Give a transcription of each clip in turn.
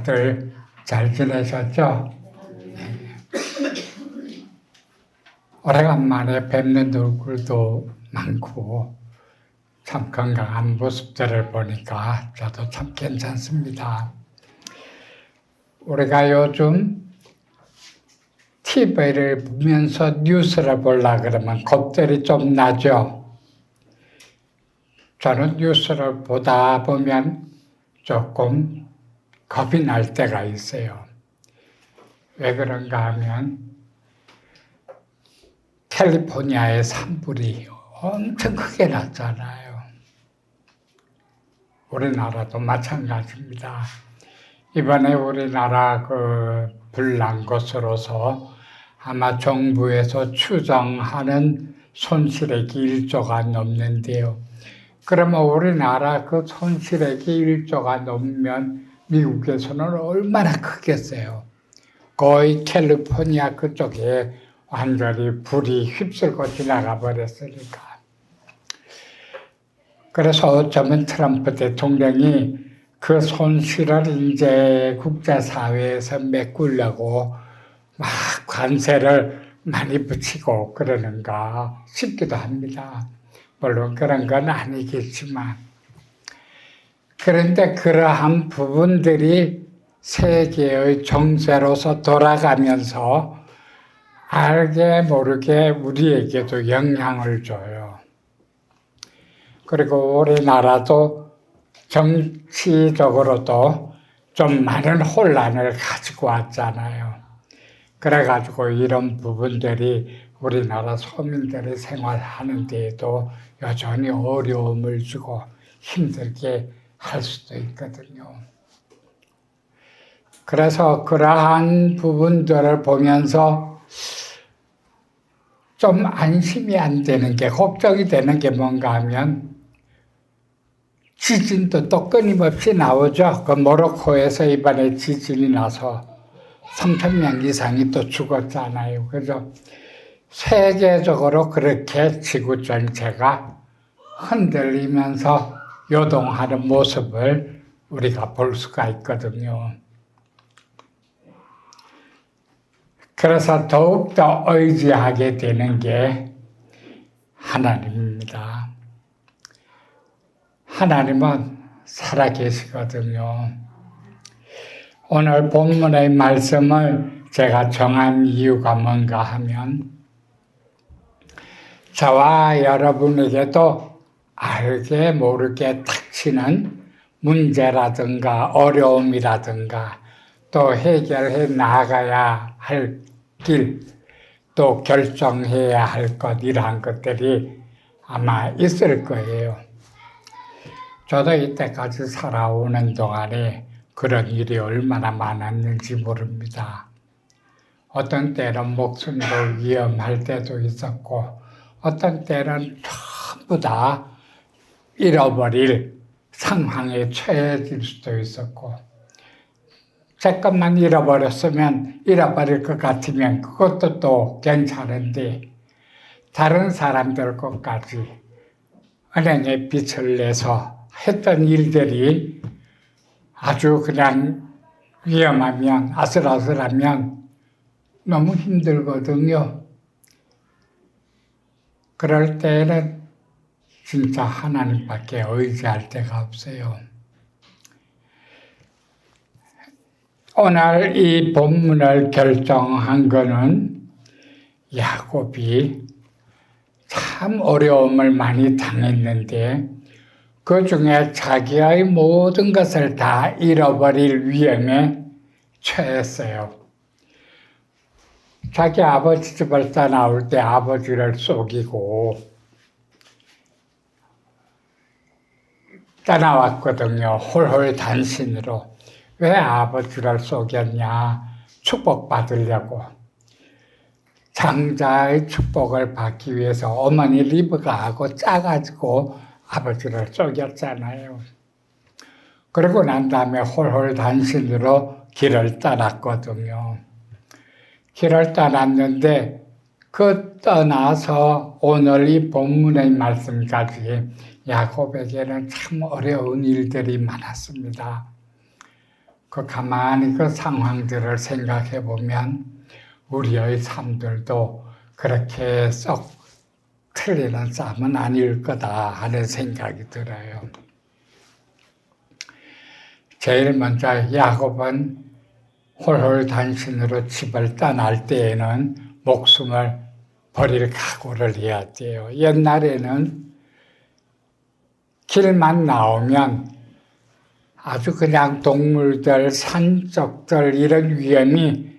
다들 잘 지내셨죠? 오래간만에 뵙는 얼굴도 많고 참 건강한 모습들을 보니까 저도 참 괜찮습니다. 우리가 요즘 TV를 보면서 뉴스를 보려고 그러면 겁들이 좀 나죠. 저는 뉴스를 보다 보면 조금 겁이 날 때가 있어요. 왜 그런가 하면 캘리포니아의 산불이 엄청 크게 났잖아요. 우리나라도 마찬가지입니다. 이번에 우리나라 불 난 것으로서 아마 정부에서 추정하는 손실액이 1조가 넘는데요. 그러면 우리나라 그 손실액이 1조가 넘으면 미국에서는 얼마나 크겠어요. 거의 캘리포니아 그쪽에 완전히 불이 휩쓸고 지나가 버렸으니까. 그래서 어쩌면 트럼프 대통령이 그 손실을 이제 국제사회에서 메꾸려고 막 관세를 많이 붙이고 그러는가 싶기도 합니다. 물론 그런 건 아니겠지만. 그런데 그러한 부분들이 세계의 정세로서 돌아가면서 알게 모르게 우리에게도 영향을 줘요. 그리고 우리나라도 정치적으로도 좀 많은 혼란을 가지고 왔잖아요. 그래가지고 이런 부분들이 우리나라 서민들이 생활하는 데에도 여전히 어려움을 주고 힘들게 할 수도 있거든요. 그래서 그러한 부분들을 보면서 좀 안심이 안 되는 게, 걱정이 되는 게 뭔가 하면 지진도 또 끊임없이 나오죠. 그 모로코에서 이번에 지진이 나서 3,000명 이상이 또 죽었잖아요. 그래서 세계적으로 그렇게 지구 전체가 흔들리면서 요동하는 모습을 우리가 볼 수가 있거든요. 그래서 더욱더 의지하게 되는 게 하나님입니다. 하나님은 살아계시거든요. 오늘 본문의 말씀을 제가 정한 이유가 뭔가 하면 저와 여러분에게도 알게 모르게 닥치는 문제라든가 어려움이라든가 또 해결해 나가야 할 길, 또 결정해야 할 것, 이러한 것들이 아마 있을 거예요. 저도 이때까지 살아오는 동안에 그런 일이 얼마나 많았는지 모릅니다. 어떤 때는 목숨도 위험할 때도 있었고 어떤 때는 전부 다 잃어버릴 상황에 처해질 수도 있었고 제 것만 잃어버렸으면 잃어버릴 것 같으면 그것도 또 괜찮은데 다른 사람들 것까지 은행에 빚을 내서 했던 일들이 아주 그냥 위험하면 아슬아슬하면 너무 힘들거든요. 그럴 때는 진짜 하나님밖에 의지할 데가 없어요. 오늘 이 본문을 결정한 것은 야곱이 참 어려움을 많이 당했는데 그 중에 자기의 모든 것을 다 잃어버릴 위험에 처했어요. 자기 아버지 집을 떠나올 때 아버지를 속이고 떠나왔거든요. 홀홀단신으로. 왜 아버지를 속였냐? 축복받으려고. 장자의 축복을 받기 위해서 어머니 리브가하고 짜가지고 아버지를 속였잖아요. 그러고 난 다음에 홀홀단신으로 길을 떠났거든요. 길을 떠났는데 그 떠나서 오늘 이 본문의 말씀까지 야곱에게는 참 어려운 일들이 많았습니다. 가만히 그 상황들을 생각해 보면 우리의 삶들도 그렇게 썩 틀리는 삶은 아닐 거다 하는 생각이 들어요. 제일 먼저 야곱은 홀홀단신으로 집을 떠날 때에는 목숨을 버릴 각오를 해야 돼요. 옛날에는 길만 나오면 아주 그냥 동물들, 산적들 이런 위험이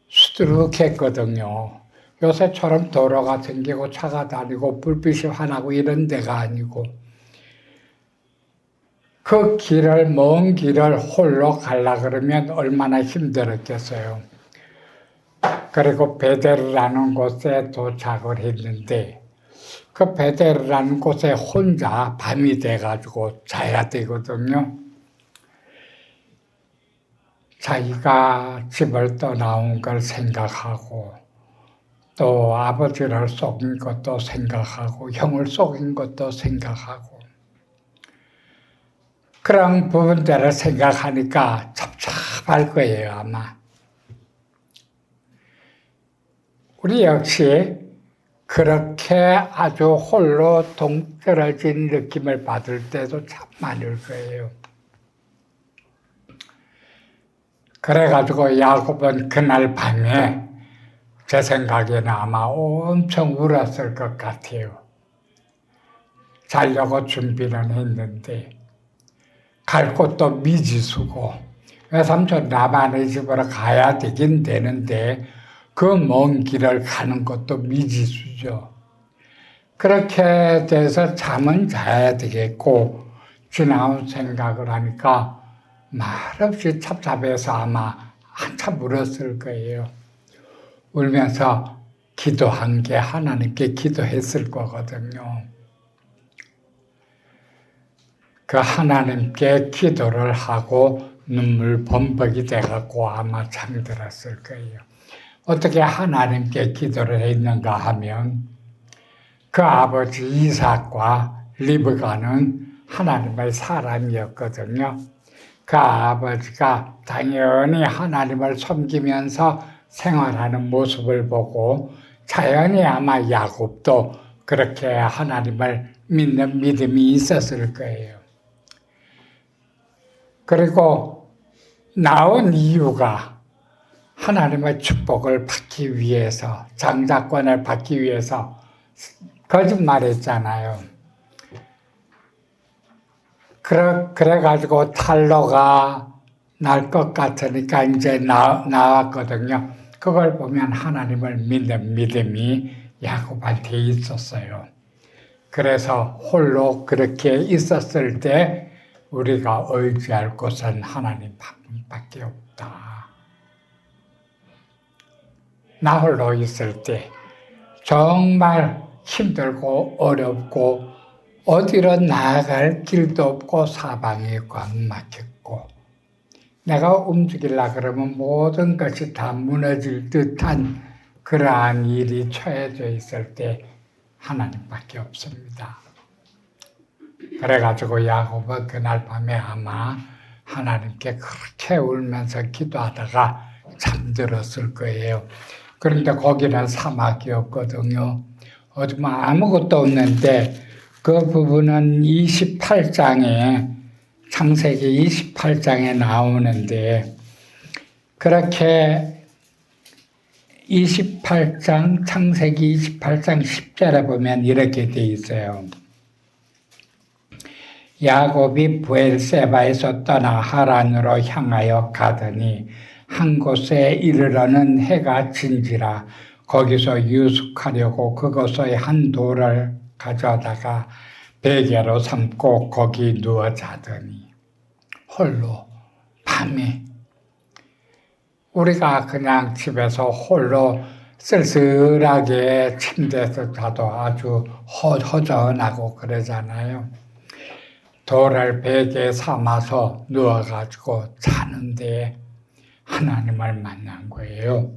수두룩했거든요. 요새처럼 도로가 생기고 차가 다니고 불빛이 환하고 이런 데가 아니고 그 길을 먼 길을 홀로 가려 그러면 얼마나 힘들었겠어요. 그리고 베델이라는 곳에 도착을 했는데 그 베델이라는 곳에 혼자 밤이 돼가지고 자야 되거든요. 자기가 집을 떠나온 걸 생각하고 또 아버지를 속인 것도 생각하고 형을 속인 것도 생각하고 그런 부분들을 생각하니까 찹찹할 거예요, 아마. 우리 역시 그렇게 아주 홀로 동떨어진 느낌을 받을 때도 참 많을 거예요. 그래가지고 야곱은 그날 밤에 제 생각에는 아마 엄청 울었을 것 같아요. 자려고 준비는 했는데 갈 곳도 미지수고 외삼촌 라반의 집으로 가야 되긴 되는데 그 먼 길을 가는 것도 미지수죠. 그렇게 돼서 잠은 자야 되겠고 지나온 생각을 하니까 말없이 찹찹해서 아마 한참 울었을 거예요. 울면서 기도한 게 하나님께 기도했을 거거든요. 그 하나님께 기도를 하고 눈물 범벅이 돼갖고 아마 잠들었을 거예요. 어떻게 하나님께 기도를 했는가 하면 그 아버지 이삭과 리브가는 하나님의 사람이었거든요. 그 아버지가 당연히 하나님을 섬기면서 생활하는 모습을 보고 자연히 아마 야곱도 그렇게 하나님을 믿는 믿음이 있었을 거예요. 그리고 나온 이유가 하나님의 축복을 받기 위해서, 장자권을 받기 위해서 거짓말했잖아요. 그래가지고 탈로가 날 것 같으니까 이제 나왔거든요. 그걸 보면 하나님을 믿는 믿음이 야곱한테 있었어요. 그래서 홀로 그렇게 있었을 때 우리가 의지할 곳은 하나님 밖에 없다. 나 홀로 있을 때 정말 힘들고 어렵고 어디로 나아갈 길도 없고 사방이 꽉 막혔고 내가 움직이려고 그러면 모든 것이 다 무너질 듯한 그러한 일이 처해져 있을 때 하나님밖에 없습니다. 그래가지고 야곱은 그날 밤에 아마 하나님께 그렇게 울면서 기도하다가 잠들었을 거예요. 그런데 거기는 사막이었거든요. 어디 뭐 아무것도 없는데 그 부분은 28장에 창세기 28장에 나오는데 그렇게 28장 창세기 28장 10절에 보면 이렇게 돼 있어요. 야곱이 브엘세바에서 떠나 하란으로 향하여 가더니 한 곳에 이르러는 해가 진지라 거기서 유숙하려고 그곳의 한 돌을 가져다가 베개로 삼고 거기 누워 자더니 홀로 밤에 우리가 그냥 집에서 홀로 쓸쓸하게 침대에서 자도 아주 허전하고 그러잖아요. 돌을 베개에 삼아서 누워가지고 자는데 하나님을 만난 거예요.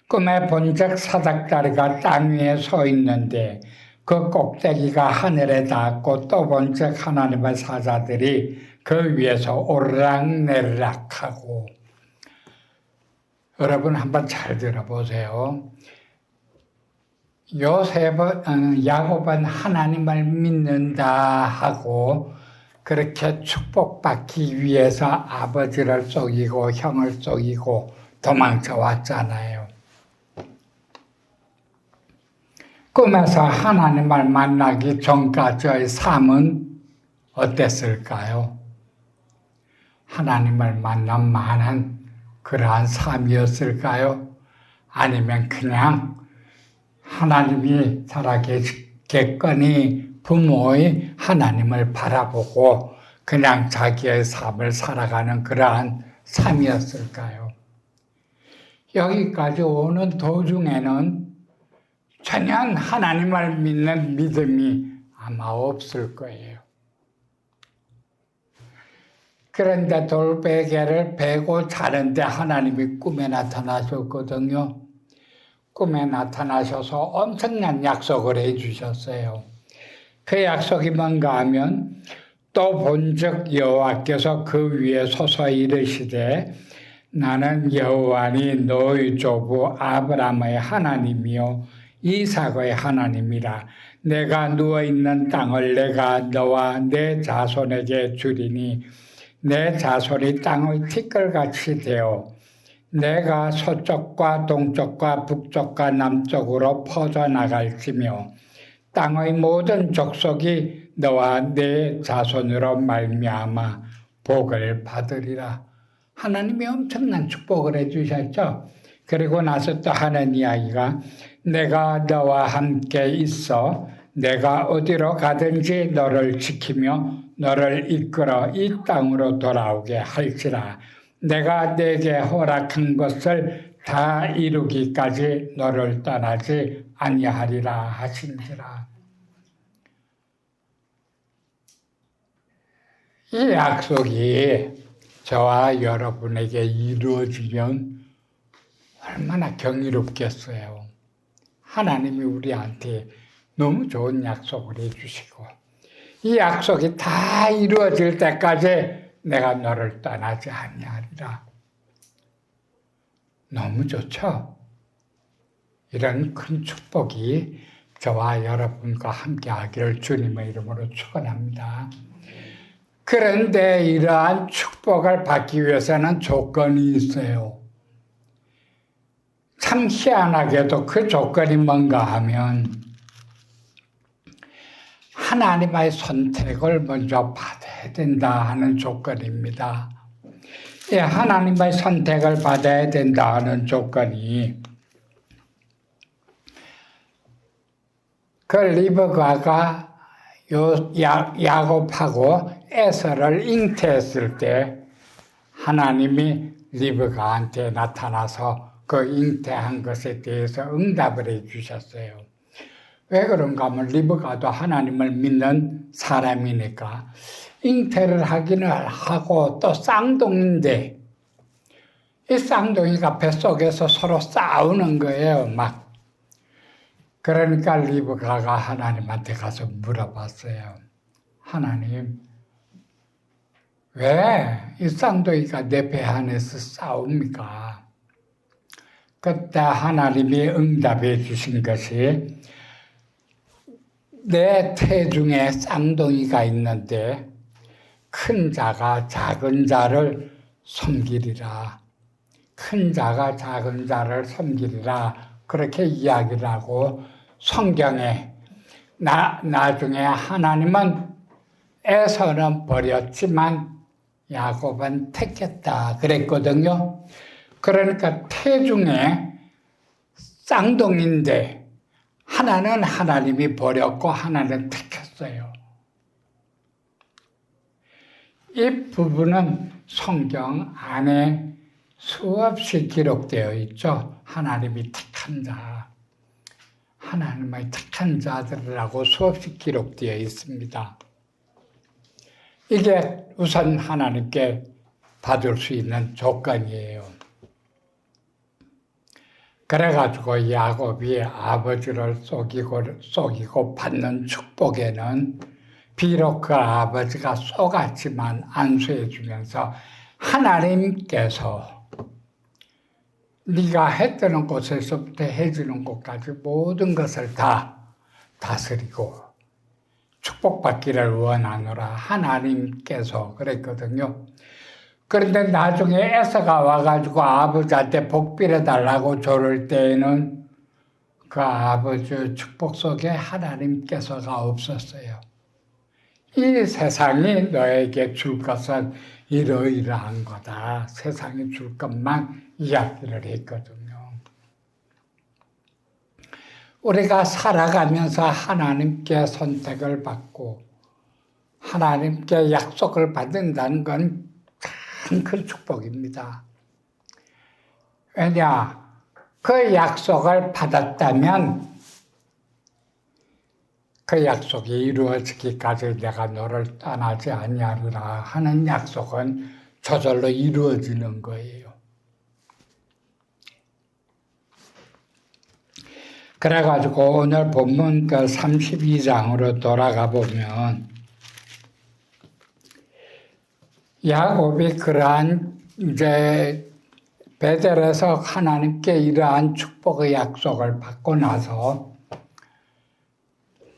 꿈에 본적 사닥다리가 땅 위에 서 있는데 그 꼭대기가 하늘에 닿았고 또 본적 하나님의 사자들이 그 위에서 오르락내리락하고 여러분 한번 잘 들어보세요. 야곱은 하나님을 믿는다 하고 그렇게 축복받기 위해서 아버지를 속이고 형을 속이고 도망쳐 왔잖아요. 꿈에서 하나님을 만나기 전까지의 삶은 어땠을까요? 하나님을 만난 만한 그러한 삶이었을까요? 아니면 그냥 하나님이 살아계시겠거니 부모의 하나님을 바라보고 그냥 자기의 삶을 살아가는 그러한 삶이었을까요? 여기까지 오는 도중에는 전혀 하나님을 믿는 믿음이 아마 없을 거예요. 그런데 돌베개를 베고 자는데 하나님이 꿈에 나타나셨거든요. 꿈에 나타나셔서 엄청난 약속을 해주셨어요. 그 약속이 뭔가 하면 또 본즉 여호와께서 그 위에 서서 이르시되 나는 여호와니 너희 조부 아브라함의 하나님이요 이삭의 하나님이라. 내가 누워있는 땅을 내가 너와 내 자손에게 주리니 내 자손이 땅의 티끌같이 되어 내가 서쪽과 동쪽과 북쪽과 남쪽으로 퍼져나갈지며 땅의 모든 족속이 너와 내 자손으로 말미암아 복을 받으리라. 하나님이 엄청난 축복을 해주셨죠. 그리고 나서 또 하는 이야기가 내가 너와 함께 있어 내가 어디로 가든지 너를 지키며 너를 이끌어 이 땅으로 돌아오게 할지라. 내가 네게 허락한 것을 다 이루기까지 너를 떠나지 아니하리라 하신지라. 이 약속이 저와 여러분에게 이루어지면 얼마나 경이롭겠어요. 하나님이 우리한테 너무 좋은 약속을 해주시고 이 약속이 다 이루어질 때까지 내가 너를 떠나지 아니하리라. 너무 좋죠? 이런 큰 축복이 저와 여러분과 함께 하기를 주님의 이름으로 축원합니다. 그런데 이러한 축복을 받기 위해서는 조건이 있어요. 참 희한하게도 그 조건이 뭔가 하면 하나님의 선택을 먼저 받아야 된다 하는 조건입니다. 예, 하나님의 선택을 받아야 된다 하는 조건이 그 리브가가 야곱하고 에서를 잉태했을 때 하나님이 리브가한테 나타나서 그 잉태한 것에 대해서 응답을 해 주셨어요. 왜 그런가 하면 리브가도 하나님을 믿는 사람이니까 잉태를 하기는 하고 또 쌍둥이인데 이 쌍둥이가 뱃속에서 서로 싸우는 거예요. 막. 그러니까 리브가가 하나님한테 가서 물어봤어요. 하나님, 왜 이 쌍둥이가 내 배 안에서 싸웁니까? 그때 하나님이 응답해 주신 것이 내 태중에 쌍둥이가 있는데 큰 자가 작은 자를 섬기리라. 큰 자가 작은 자를 섬기리라. 그렇게 이야기를 하고 성경에 나중에 하나님은 에서는 버렸지만 야곱은 택했다 그랬거든요. 그러니까 태중에 쌍둥이인데 하나는 하나님이 버렸고 하나는 택했어요. 이 부분은 성경 안에 수없이 기록되어 있죠. 하나님이 택한 자, 하나님의 택한 자들이라고 수없이 기록되어 있습니다. 이게 우선 하나님께 받을 수 있는 조건이에요. 그래가지고 야곱이 아버지를 속이고 받는 축복에는 비록 그 아버지가 속았지만 안수해 주면서 하나님께서 네가 해뜨는 곳에서부터 해지는 곳까지 모든 것을 다 다스리고 축복받기를 원하노라 하나님께서 그랬거든요. 그런데 나중에 에서가 와가지고 아버지한테 복 빌어달라고 조를 때에는 그 아버지의 축복 속에 하나님께서가 없었어요. 이 세상이 너에게 줄 것은 이러이러한 거다. 세상이 줄 것만 이야기를 했거든요. 우리가 살아가면서 하나님께 선택을 받고 하나님께 약속을 받는다는 건 참 큰 축복입니다. 왜냐? 그 약속을 받았다면 그 약속이 이루어지기까지 내가 너를 떠나지 아니하리라 하는 약속은 저절로 이루어지는 거예요. 그래가지고 오늘 본문 그 32장으로 돌아가 보면 야곱이 그러한 이제 베델에서 하나님께 이러한 축복의 약속을 받고 나서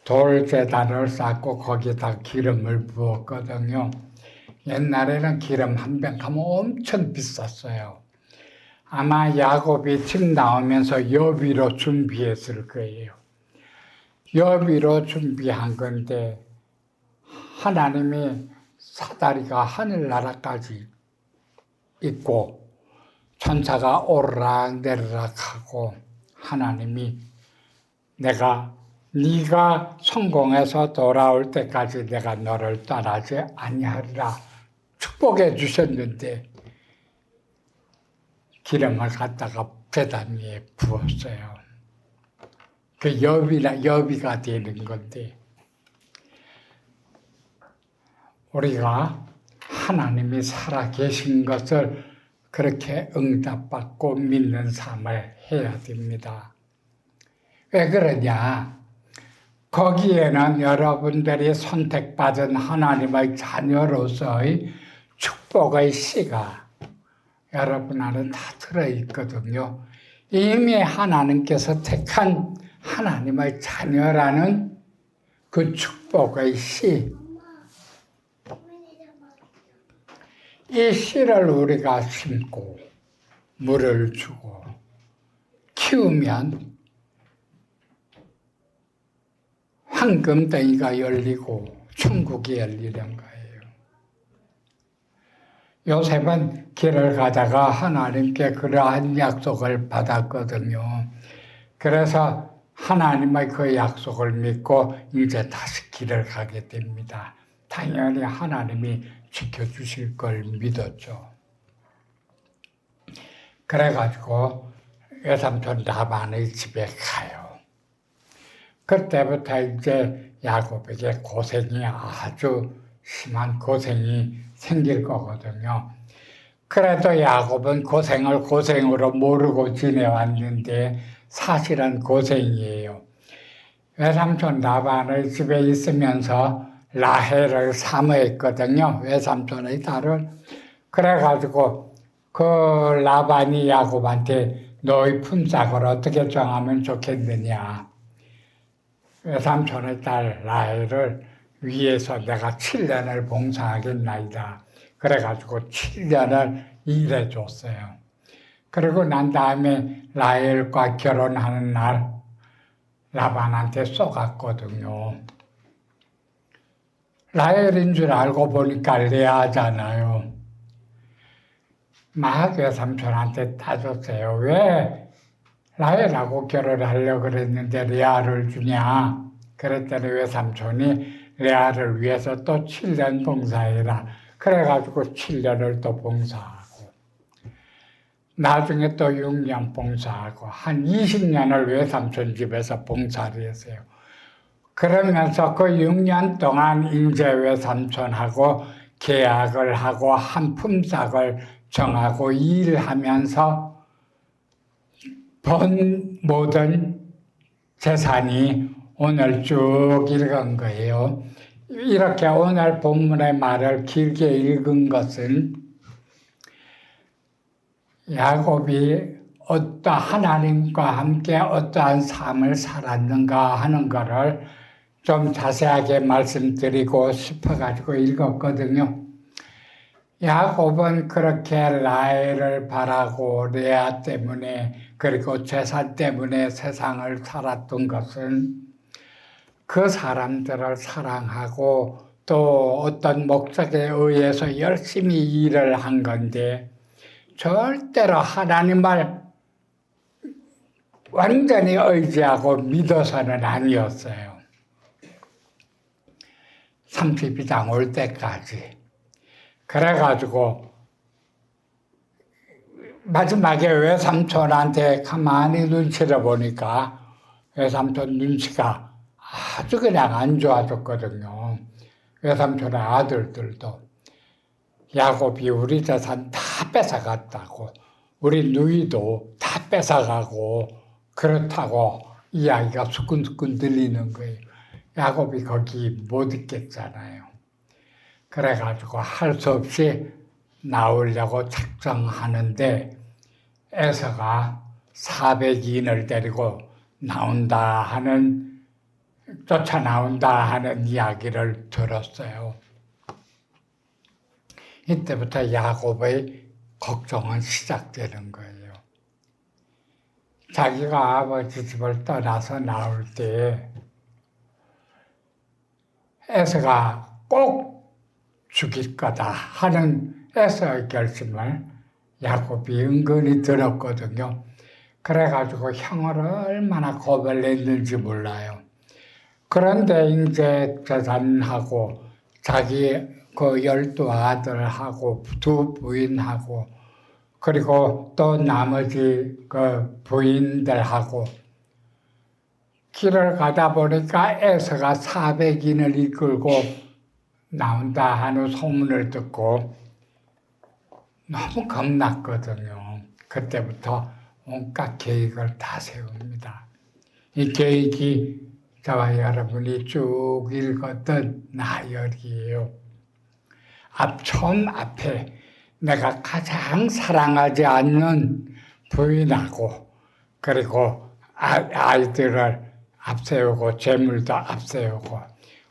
돌제단을 쌓고 거기다 기름을 부었거든요. 옛날에는 기름 한 병 하면 엄청 비쌌어요. 아마 야곱이 집 나오면서 여비로 준비했을 거예요. 여비로 준비한 건데 하나님이 사다리가 하늘나라까지 있고 천사가 오르락내리락 하고 하나님이 네가 성공해서 돌아올 때까지 내가 너를 떠나지 아니하리라 축복해 주셨는데 기름을 갖다가 제단 위에 부었어요. 그 여비가 되는 건데 우리가 하나님이 살아계신 것을 그렇게 응답받고 믿는 삶을 해야 됩니다. 왜 그러냐? 거기에는 여러분들이 선택받은 하나님의 자녀로서의 축복의 씨가 여러분 안에 다 들어있거든요. 이미 하나님께서 택한 하나님의 자녀라는 그 축복의 씨, 이 씨를 우리가 심고 물을 주고 키우면 황금덩이가 열리고 천국이 열리는 거예요. 요셉은 길을 가다가 하나님께 그러한 약속을 받았거든요. 그래서 하나님의 그 약속을 믿고 이제 다시 길을 가게 됩니다. 당연히 하나님이 지켜주실 걸 믿었죠. 그래가지고 외삼촌 라반의 집에 가요. 그때부터 이제 야곱에게 고생이 아주 심한 고생이 생길 거거든요. 그래도 야곱은 고생을 고생으로 모르고 지내왔는데 사실은 고생이에요. 외삼촌 라반의 집에 있으면서 라헬을 사모했거든요. 외삼촌의 딸을. 그래가지고 그 라반이 야곱한테 너의 품삯을 어떻게 정하면 좋겠느냐. 외삼촌의 딸 라헬을 위해서 내가 7년을 봉사하겠나이다. 그래가지고 7년을 일해줬어요. 그리고 난 다음에 라헬과 결혼하는 날 라반한테 쏘갔거든요. 라헬인 줄 알고 보니까 레아잖아요. 막 외삼촌한테 따졌어요. 왜 라헬하고 결혼하려고 그랬는데 레아를 주냐. 그랬더니 외삼촌이 레아를 위해서 또 7년 봉사해라. 그래가지고 7년을 또 봉사하고 나중에 또 6년 봉사하고 한 20년을 외삼촌 집에서 봉사를 했어요. 그러면서 그 6년 동안 이제 외삼촌하고 계약을 하고 한 품삯을 정하고 일하면서 번 모든 재산이 오늘 쭉 읽은 거예요. 이렇게 오늘 본문의 말을 길게 읽은 것은 야곱이 하나님과 함께 어떠한 삶을 살았는가 하는 것을 좀 자세하게 말씀드리고 싶어가지고 읽었거든요. 야곱은 그렇게 라헬을 바라고 레아 때문에 그리고 재산 때문에 세상을 살았던 것은 그 사람들을 사랑하고 또 어떤 목적에 의해서 열심히 일을 한 건데 절대로 하나님을 완전히 의지하고 믿어서는 아니었어요. 32장 올 때까지. 그래가지고 마지막에 외삼촌한테 가만히 눈치를 보니까 외삼촌 눈치가 아주 그냥 안 좋아졌거든요. 외삼촌의 아들들도 야곱이 우리 재산 다 뺏어갔다고, 우리 누이도 다 뺏어가고 그렇다고 이야기가 수근수근 들리는 거예요. 야곱이 거기 못 있겠잖아요. 그래가지고 할 수 없이 나오려고 작정하는데 에서가 400인을 데리고 쫓아 나온다 하는 이야기를 들었어요. 이때부터 야곱의 걱정은 시작되는 거예요. 자기가 아버지 집을 떠나서 나올 때 에서가 꼭 죽일 거다 하는 에서의 결심을 야곱이 은근히 들었거든요. 그래가지고 형을 얼마나 겁을 냈는지 몰라요. 그런데 이제 재산하고 자기 그 12아들하고 2 부인하고 그리고 또 나머지 그 부인들하고 길을 가다 보니까 에서가 400인을 이끌고 나온다 하는 소문을 듣고 너무 겁났거든요. 그때부터 온갖 계획을 다 세웁니다. 이 계획이 저와 여러분이 쭉 읽었던 나열이에요. 처음 앞에 내가 가장 사랑하지 않는 부인하고 그리고 아이들을 앞세우고 재물도 앞세우고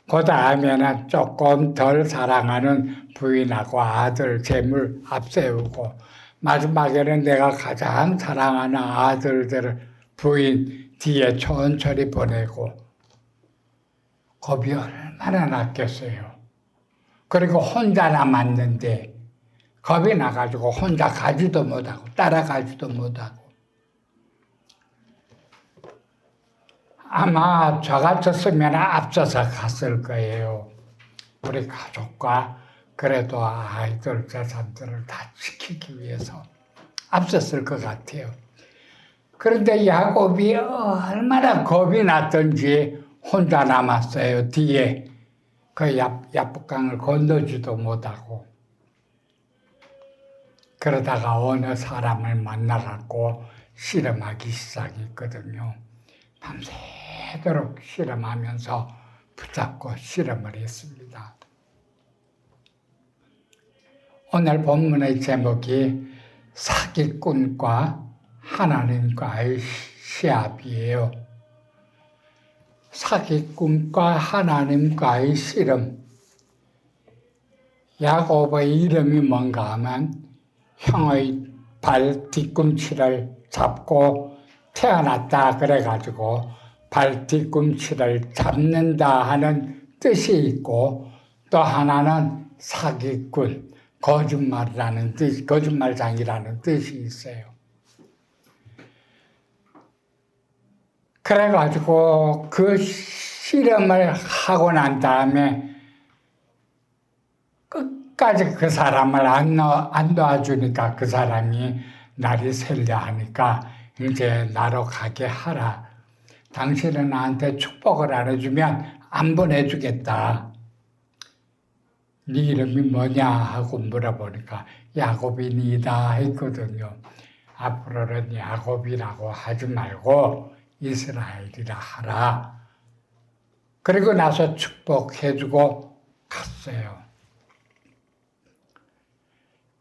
그 다음에는 조금 덜 사랑하는 부인하고 아들 재물 앞세우고 마지막에는 내가 가장 사랑하는 아들들을 부인 뒤에 천천히 보내고 겁이 얼마나 났겠어요. 그리고 혼자 남았는데 겁이 나가지고 혼자 가지도 못하고 따라가지도 못하고 아마 저 같았으면 앞서서 갔을 거예요. 우리 가족과 그래도 아이들 재산들을 다 지키기 위해서 앞섰을 것 같아요. 그런데 야곱이 얼마나 겁이 났던지 혼자 남았어요. 뒤에 그 야복강을 건너지도 못하고 그러다가 어느 사람을 만나갖고 씨름하기 시작했거든요. 밤새도록 씨름하면서 붙잡고 씨름을 했습니다. 오늘 본문의 제목이 사기꾼과 하나님과의 시합이에요. 사기꾼과 하나님과의 씨름. 야곱의 이름이 뭔가 하면 형의 발 뒤꿈치를 잡고 태어났다 그래가지고 발 뒤꿈치를 잡는다 하는 뜻이 있고 또 하나는 사기꾼, 거짓말장이라는 뜻이 있어요. 그래가지고 그 실험을 하고 난 다음에 끝까지 그 사람을 안 도와주니까 그 사람이 날이 셀려 하니까 이제 나로 가게 하라. 당신은 나한테 축복을 안 해주면 안 보내주겠다. 네 이름이 뭐냐 하고 물어보니까 야곱이니다 했거든요. 앞으로는 야곱이라고 하지 말고 이스라엘이라 하라. 그리고 나서 축복해주고 갔어요.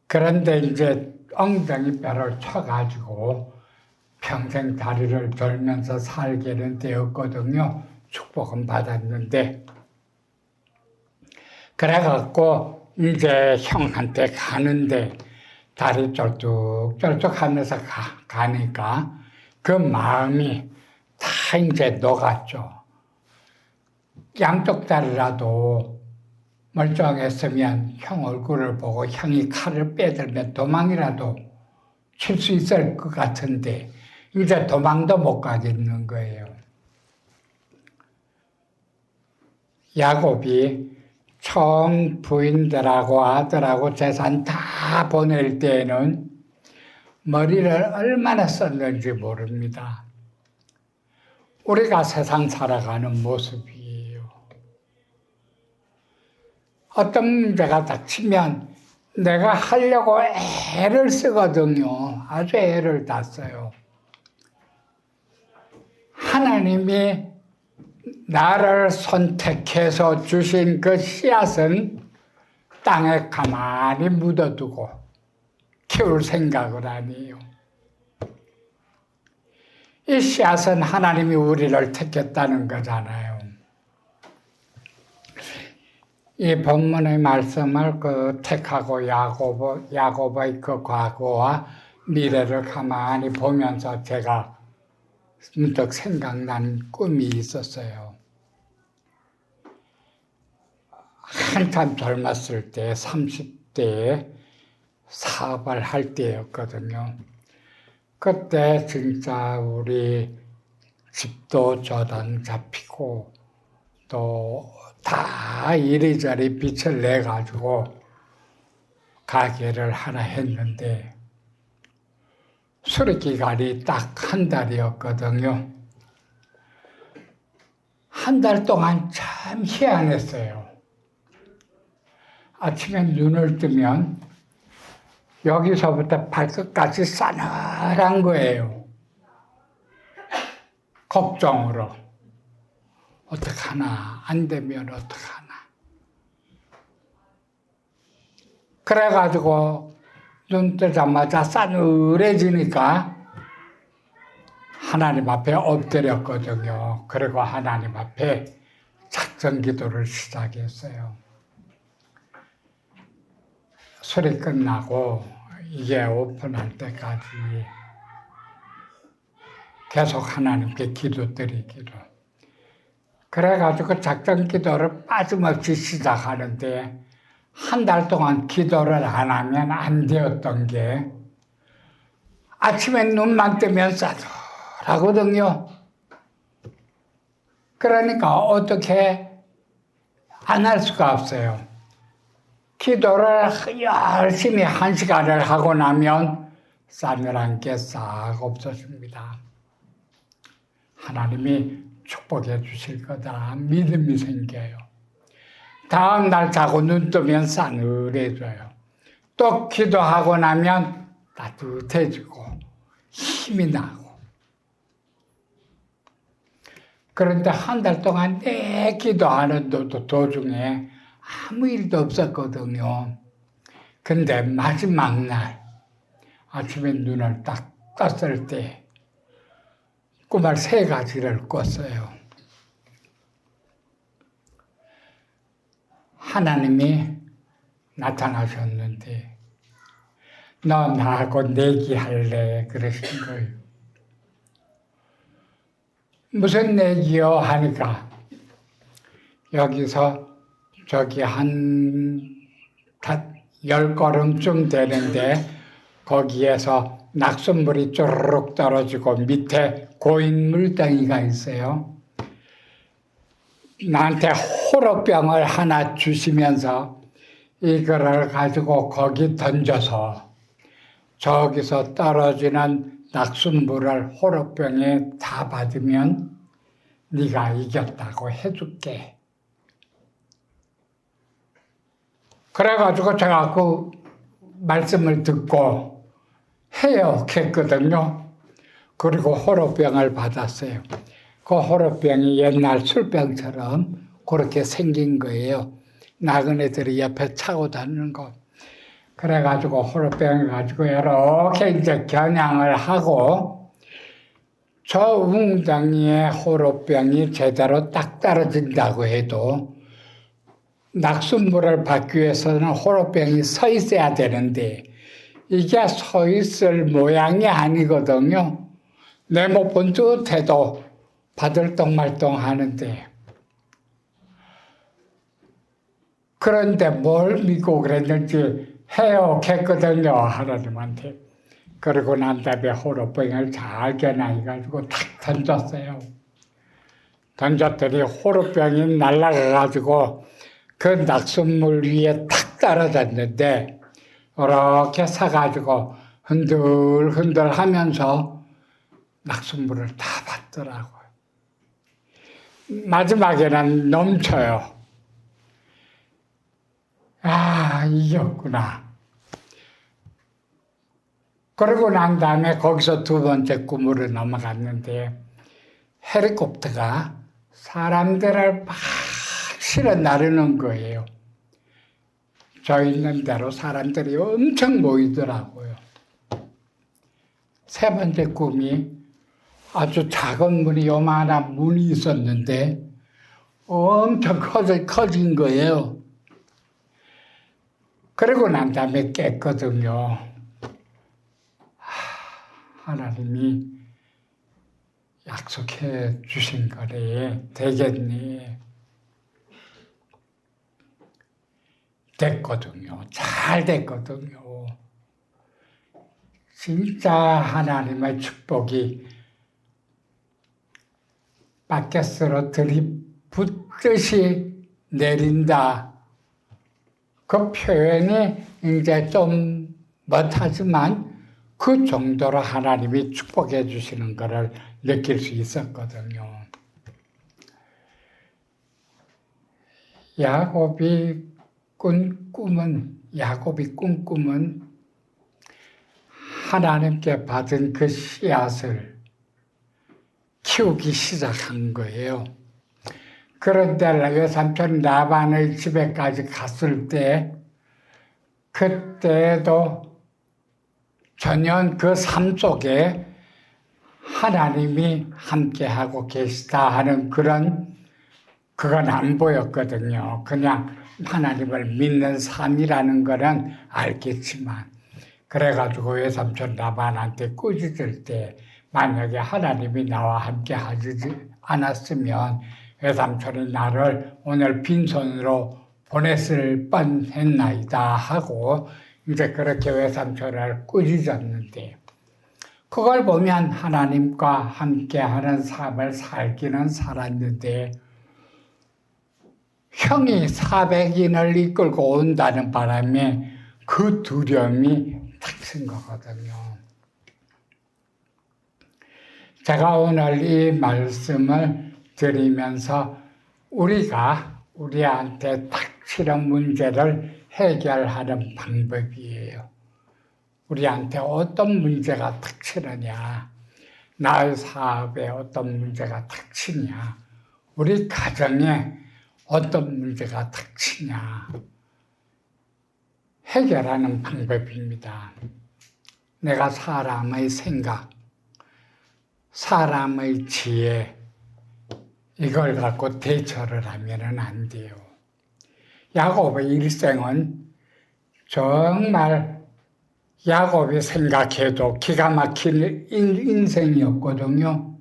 그런데 이제 엉덩이 뼈를 쳐가지고 평생 다리를 돌면서 살게는 되었거든요. 축복은 받았는데. 그래갖고 이제 형한테 가는데 다리 쩔뚝쩔뚝 하면서 가니까 그 마음이 다 이제 녹았죠. 양쪽 다리라도 멀쩡했으면 형 얼굴을 보고 형이 칼을 빼들면 도망이라도 칠 수 있을 것 같은데 이제 도망도 못 가겠는 거예요. 야곱이 처음 부인들하고 아들하고 재산 다 보낼 때에는 머리를 얼마나 썼는지 모릅니다. 우리가 세상 살아가는 모습이에요. 어떤 문제가 닥치면 내가 하려고 애를 쓰거든요. 아주 애를 다 써요. 하나님이 나를 선택해서 주신 그 씨앗은 땅에 가만히 묻어두고 키울 생각을 안 해요. 이 씨앗은 하나님이 우리를 택했다는 거잖아요. 이 본문의 말씀을 그 택하고 야곱의 그 과거와 미래를 가만히 보면서 제가 문득 생각난 꿈이 있었어요. 한참 젊었을 때 30대에 사업을 할 때였거든요. 그때 진짜 우리 집도 저당 잡히고 또 다 이리저리 빚을 내가지고 가게를 하나 했는데 수리기간이 딱 한 달이었거든요. 한 달 동안 참 희한했어요. 아침에 눈을 뜨면 여기서부터 발끝까지 싸늘한 거예요. 걱정으로. 어떡하나, 안 되면 어떡하나. 그래가지고 눈 뜨자마자 싸늘해지니까 하나님 앞에 엎드렸거든요. 그리고 하나님 앞에 작전 기도를 시작했어요. 술이 끝나고 이게 오픈할 때까지 계속 하나님께 기도드리기로. 그래가지고 작전 기도를 빠짐없이 시작하는데 한 달 동안 기도를 안 하면 안 되었던 게 아침에 눈만 뜨면 싸늘하거든요. 그러니까 어떻게 안 할 수가 없어요. 기도를 열심히 1시간을 하고 나면 싸늘한 게 싹 없어집니다. 하나님이 축복해 주실 거다 믿음이 생겨요. 다음 날 자고 눈 뜨면 싸늘해져요. 또 기도하고 나면 따뜻해지고 힘이 나고. 그런데 한 달 동안 내 기도하는 도중에 아무 일도 없었거든요. 근데 마지막 날 아침에 눈을 딱 떴을 때 꿈을 3가지를 꿨어요. 하나님이 나타나셨는데 너 나하고 내기할래 그러신 거예요. 무슨 내기요 하니까 여기서 저기 한 10걸음쯤 되는데 거기에서 낙숫물이 쪼르륵 떨어지고 밑에 고인 물덩이가 있어요. 나한테 호러병을 하나 주시면서 이거를 가지고 거기 던져서 저기서 떨어지는 낙숫물을 호러병에 다 받으면 네가 이겼다고 해줄게. 그래가지고 제가 그 말씀을 듣고 해역했거든요. 그리고 호러병을 받았어요. 그 호러병이 옛날 술병처럼 그렇게 생긴 거예요. 나그네들이 옆에 차고 다니는 거. 그래가지고 호로병을 가지고 이렇게 이제 겨냥을 하고 저 웅덩이에 호로병이 제대로 딱 떨어진다고 해도 낙숫물을 받기 위해서는 호로병이 서 있어야 되는데 이게 서 있을 모양이 아니거든요. 네모본 듯해도 바들떡말떡 하는데 그런데 뭘 믿고 그랬는지 해옥했거든요, 하나님한테. 그러고 난 다음에 호로병을 잘 겨냥해가지고 탁 던졌어요. 던졌더니 호로병이 날아가가지고 그 낙숫물 위에 탁 떨어졌는데 이렇게 서가지고 흔들흔들 하면서 낙숫물을 다 받더라고요. 마지막에는 넘쳐요. 아, 이겼구나. 그러고 난 다음에 거기서 두 번째 꿈으로 넘어갔는데 헬리콥터가 사람들을 막 실어 나르는 거예요. 저 있는 대로 사람들이 엄청 모이더라고요. 세 번째 꿈이 아주 작은 문이 요만한 문이 있었는데 엄청 커진 거예요. 그러고 난 다음에 깼거든요. 하나님이 약속해 주신 거래. 되겠니? 됐거든요. 잘 됐거든요. 진짜 하나님의 축복이 바켓으로 들이붓듯이 내린다. 그 표현이 이제 좀 못하지만 그 정도로 하나님이 축복해 주시는 것을 느낄 수 있었거든요. 야곱이 꾼 꿈은 하나님께 받은 그 씨앗을 키우기 시작한 거예요. 그런데 외삼촌 라반의 집에까지 갔을 때 그때도 전혀 그 삶 속에 하나님이 함께하고 계시다 하는 그건 안 보였거든요. 그냥 하나님을 믿는 삶이라는 거는 알겠지만 그래가지고 외삼촌 라반한테 꾸짖을 때 만약에 하나님이 나와 함께 하지 않았으면 외삼촌이 나를 오늘 빈손으로 보냈을 뻔했나이다 하고 이제 그렇게 외삼촌을 꾸짖었는데 그걸 보면 하나님과 함께하는 삶을 살기는 살았는데 형이 400인을 이끌고 온다는 바람에 그 두려움이 닥친 거거든요. 제가 오늘 이 말씀을 드리면서 우리한테 닥치는 문제를 해결하는 방법이에요. 우리한테 어떤 문제가 닥치느냐, 나의 사업에 어떤 문제가 닥치냐, 우리 가정에 어떤 문제가 닥치냐, 해결하는 방법입니다. 내가 사람의 생각, 사람의 지혜, 이걸 갖고 대처를 하면은 안 돼요. 야곱의 일생은 정말 야곱이 생각해도 기가 막힌 인생이었거든요.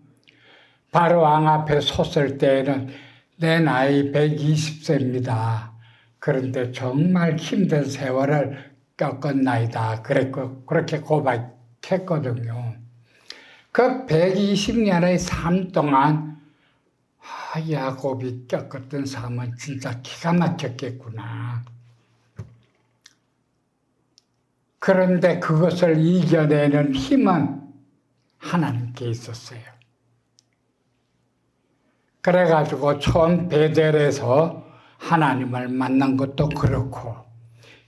바로 왕 앞에 섰을 때에는 내 나이 120세입니다. 그런데 정말 힘든 세월을 겪었나이다. 그렇게 고백했거든요. 그 120년의 삶 동안 야곱이 겪었던 삶은 진짜 기가 막혔겠구나. 그런데 그것을 이겨내는 힘은 하나님께 있었어요. 그래가지고 처음 베델에서 하나님을 만난 것도 그렇고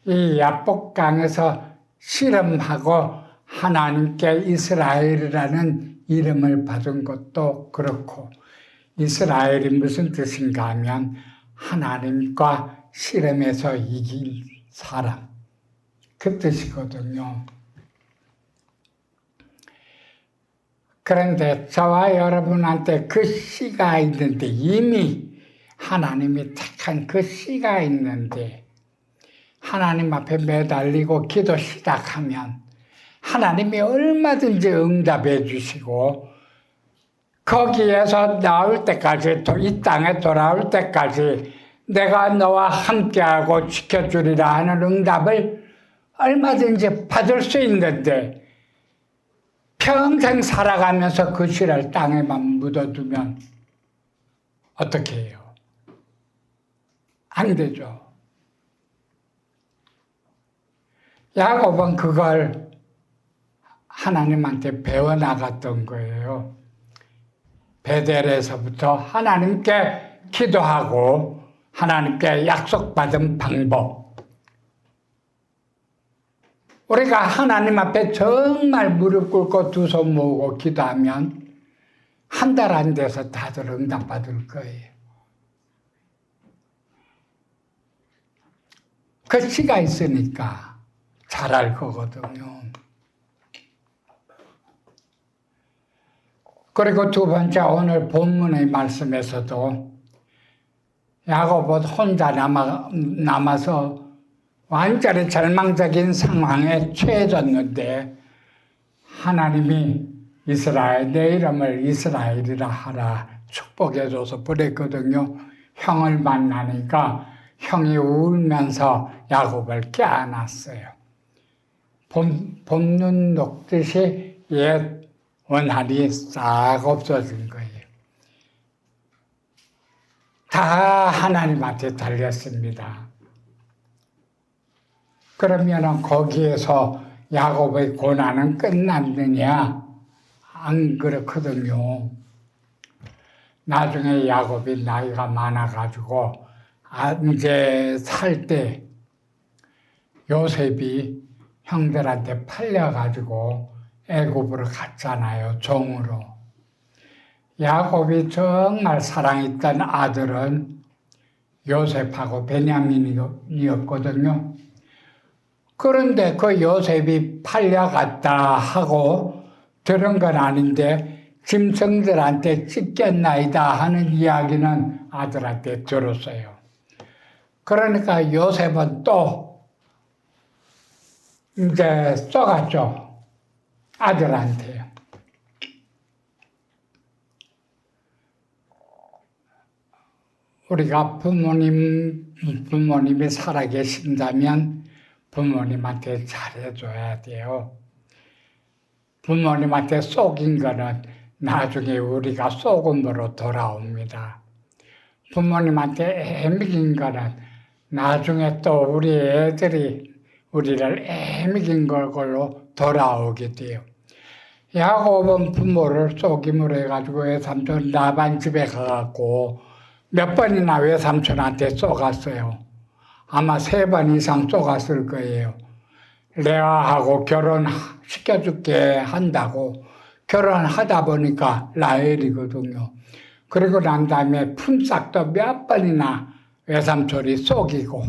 이 야복강에서 씨름하고 하나님께 이스라엘이라는 이름을 받은 것도 그렇고 이스라엘이 무슨 뜻인가 하면 하나님과 실험에서 이길 사람, 그 뜻이거든요. 그런데 저와 여러분한테 그 씨가 있는데, 이미 하나님이 택한 그 씨가 있는데, 하나님 앞에 매달리고 기도 시작하면 하나님이 얼마든지 응답해 주시고, 거기에서 나올 때까지, 이 땅에 돌아올 때까지 내가 너와 함께하고 지켜주리라 하는 응답을 얼마든지 받을 수 있는데, 평생 살아가면서 그 씨를 땅에만 묻어두면 어떻게 해요? 안 되죠. 야곱은 그걸 하나님한테 배워나갔던 거예요. 베델에서부터 하나님께 기도하고 하나님께 약속받은 방법. 우리가 하나님 앞에 정말 무릎 꿇고 두 손 모으고 기도하면 한 달 안 돼서 다들 응답받을 거예요. 그 씨가 있으니까 잘할 거거든요. 그리고 두 번째, 오늘 본문의 말씀에서도 야곱은 혼자 남아서 완전히 절망적인 상황에 처해졌는데, 하나님이 이스라엘, 내 이름을 이스라엘이라 하라 축복해줘서 보냈거든요. 형을 만나니까 형이 울면서 야곱을 껴안았어요. 봄눈 녹듯이 옛 원한이 싹 없어진 거예요. 다 하나님한테 달렸습니다. 그러면 거기에서 야곱의 고난은 끝났느냐? 안 그렇거든요. 나중에 야곱이 나이가 많아가지고 이제 살 때 요셉이 형들한테 팔려가지고 애굽으로 갔잖아요, 종으로. 야곱이 정말 사랑했던 아들은 요셉하고 베냐민이었거든요. 그런데 그 요셉이 팔려갔다 하고 들은 건 아닌데, 짐승들한테 찢겼나이다 하는 이야기는 아들한테 들었어요. 그러니까 요셉은 또 이제 쏘갔죠. 아들한테요. 우리가 부모님이 살아계신다면 부모님한테 잘해줘야 돼요. 부모님한테 속인 거는 나중에 우리가 속음으로 돌아옵니다. 부모님한테 애먹인 거는 나중에 또 우리 애들이 우리를 애먹인 걸로 돌아오게 돼요. 야곱은 부모를 속임으로 해가지고 외삼촌 라반 집에 가갖고 몇 번이나 외삼촌한테 쏘갔어요. 아마 3번 이상 쏘갔을 거예요. 레아하고 결혼시켜줄게 한다고. 결혼하다 보니까 라헬이거든요. 그리고 난 다음에 품삯도 몇 번이나 외삼촌이 속이고,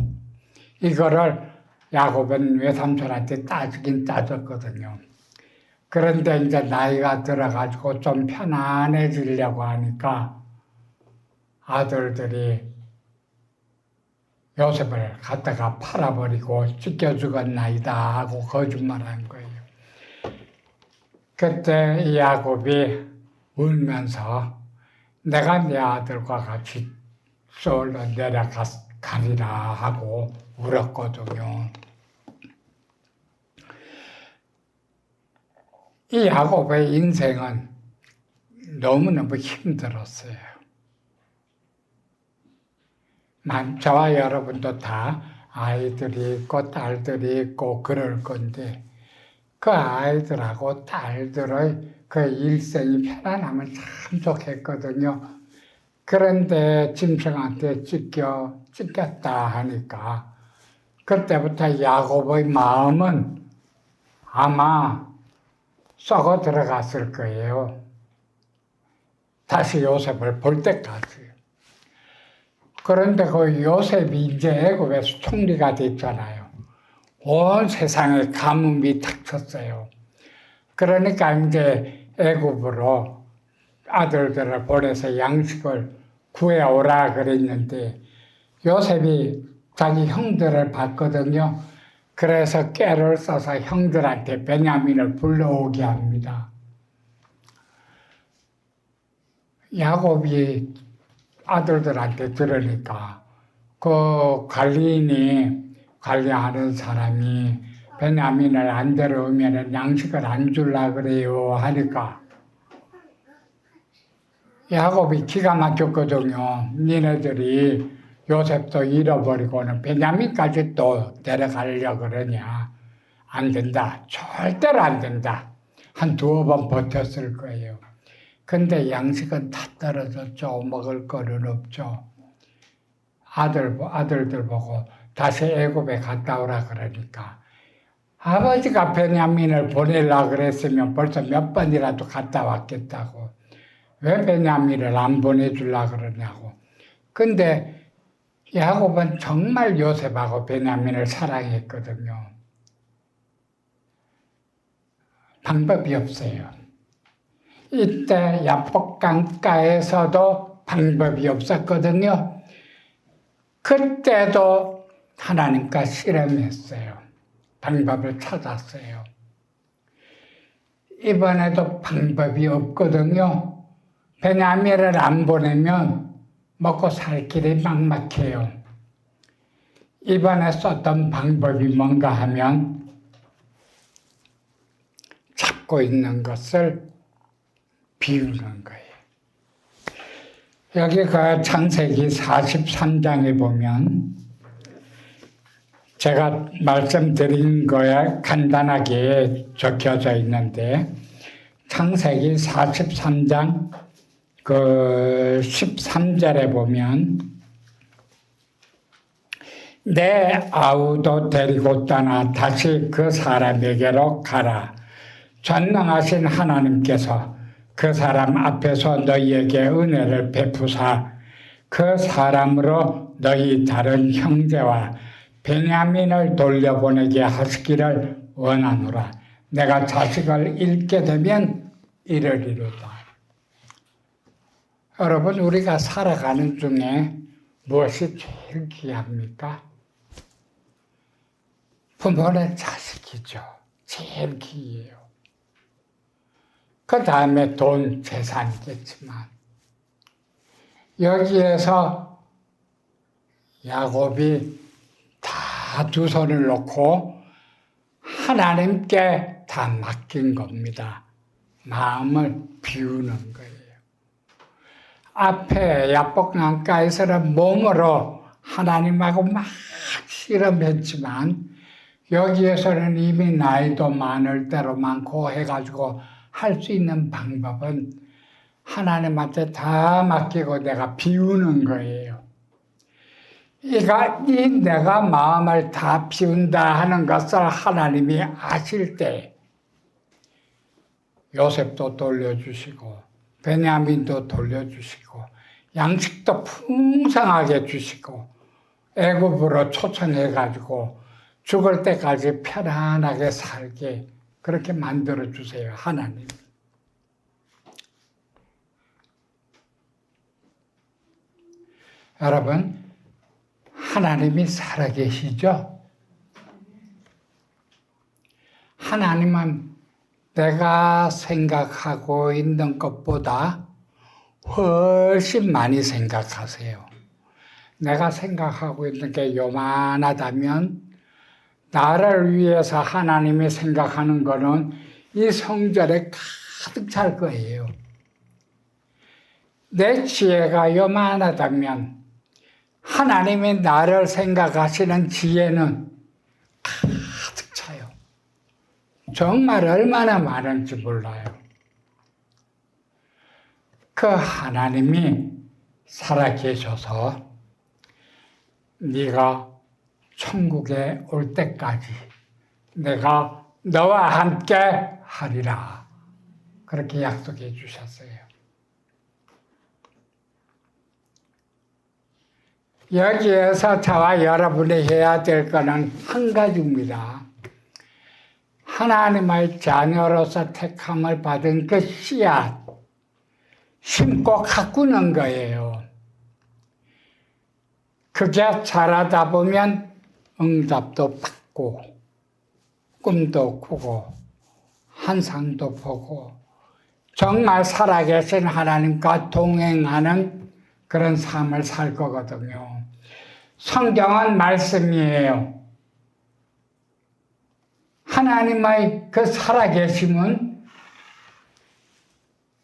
이거를 야곱은 외삼촌한테 따지긴 따졌거든요. 그런데 이제 나이가 들어가지고 좀 편안해지려고 하니까 아들들이 요셉을 갖다가 팔아버리고 찢겨 죽었나이다 하고 거짓말한 거예요. 그때 야곱이 울면서 내가 내 아들과 같이 쏠로 내려가리라 하고 울었거든요. 이 야곱의 인생은 너무너무 힘들었어요. 저와 여러분도 다 아이들이 있고 딸들이 있고 그럴 건데, 그 아이들하고 딸들의 그 일생이 편안하면 참 좋겠거든요. 그런데 짐승한테 찢겼다 하니까 그때부터 야곱의 마음은 아마 썩어 들어갔을 거예요. 다시 요셉을 볼 때까지. 그런데 그 요셉이 이제 애굽에서 총리가 됐잖아요. 온 세상에 가뭄이 닥쳤어요. 그러니까 이제 애굽으로 아들들을 보내서 양식을 구해오라 그랬는데 요셉이 자기 형들을 봤거든요. 그래서 꾀를 써서 형들한테 베냐민을 불러오게 합니다. 야곱이 아들들한테 들으니까 그 관리하는 사람이 베냐민을 안 데려오면 양식을 안 줄라 그래요 하니까 야곱이 기가 막혔거든요. 니네들이 요셉도 잃어버리고는 베냐민까지 또 데려가려고 그러냐. 안 된다. 절대로 안 된다. 한 두어 번 버텼을 거예요. 근데 양식은 다 떨어졌죠. 먹을 거는 없죠. 아들들 보고 다시 애굽에 갔다 오라 그러니까 아버지가 베냐민을 보내려고 그랬으면 벌써 몇 번이라도 갔다 왔겠다고. 왜 베냐민을 안 보내주려고 그러냐고. 근데 야곱은 정말 요셉하고 베냐민을 사랑했거든요. 방법이 없어요. 이때 야복 강가에서도 방법이 없었거든요. 그때도 하나님과 실험했어요. 방법을 찾았어요. 이번에도 방법이 없거든요. 베냐민을 안 보내면 먹고 살 길이 막막해요. 이번에 썼던 방법이 뭔가 하면 잡고 있는 것을 비우는 거예요. 여기 그 창세기 43장에 보면 제가 말씀드린 거에 간단하게 적혀져 있는데 창세기 43장 그 13절에 보면 내 아우도 데리고 떠나 다시 그 사람에게로 가라. 전능하신 하나님께서 그 사람 앞에서 너희에게 은혜를 베푸사 그 사람으로 너희 다른 형제와 베냐민을 돌려보내게 하시기를 원하노라. 내가 자식을 잃게 되면 이르리로다. 여러분, 우리가 살아가는 중에 무엇이 제일 귀합니까? 부모는 자식이죠. 제일 귀해요. 그 다음에 돈, 재산이겠지만 여기에서 야곱이 다 두 손을 놓고 하나님께 다 맡긴 겁니다. 마음을 비우는 거예요. 앞에 야복강가에서는 몸으로 하나님하고 막 실험했지만 여기에서는 이미 나이도 많을 대로 많고 해가지고 할 수 있는 방법은 하나님한테 다 맡기고 내가 비우는 거예요. 내가 마음을 다 비운다 하는 것을 하나님이 아실 때 요셉도 돌려주시고 베냐민도 돌려주시고 양식도 풍성하게 주시고 애굽으로 초청해가지고 죽을 때까지 편안하게 살게 그렇게 만들어 주세요, 하나님. 여러분, 하나님이 살아계시죠? 하나님은 내가 생각하고 있는 것보다 훨씬 많이 생각하세요. 내가 생각하고 있는 게 요만하다면 나를 위해서 하나님이 생각하는 거는 이 성전에 가득 찰 거예요. 내 지혜가 요만하다면 하나님이 나를 생각하시는 지혜는 가득 차요. 정말 얼마나 많은지 몰라요. 그 하나님이 살아계셔서 네가 천국에 올 때까지 내가 너와 함께 하리라. 그렇게 약속해 주셨어요. 여기에서 저와 여러분이 해야 될 것은 한 가지입니다. 하나님의 자녀로서 택함을 받은 그 씨앗, 심고 가꾸는 거예요. 그게 자라다 보면 응답도 받고, 꿈도 꾸고, 환상도 보고, 정말 살아계신 하나님과 동행하는 그런 삶을 살 거거든요. 성경은 말씀이에요. 하나님의 그 살아계심은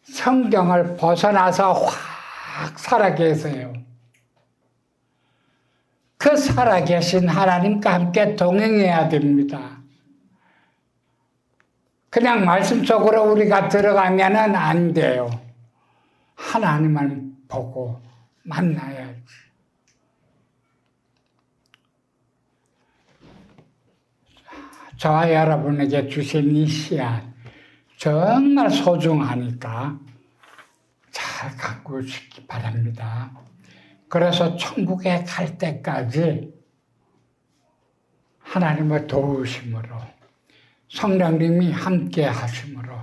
성경을 벗어나서 확 살아계세요. 그 살아계신 하나님과 함께 동행해야 됩니다. 그냥 말씀 속으로 우리가 들어가면은 안 돼요. 하나님을 보고 만나야지. 저와 여러분에게 주신 이 씨앗 정말 소중하니까 잘 가꾸시기 바랍니다. 그래서 천국에 갈 때까지 하나님의 도우심으로 성령님이 함께 하심으로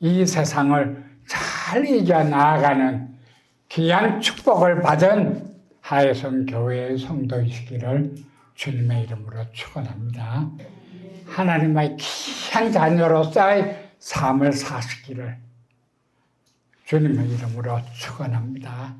이 세상을 잘 이겨나가는 귀한 축복을 받은 하혜성 교회의 성도이시기를 주님의 이름으로 축원합니다. 하나님의 귀한 자녀로서의 삶을 사시기를 주님의 이름으로 축원합니다.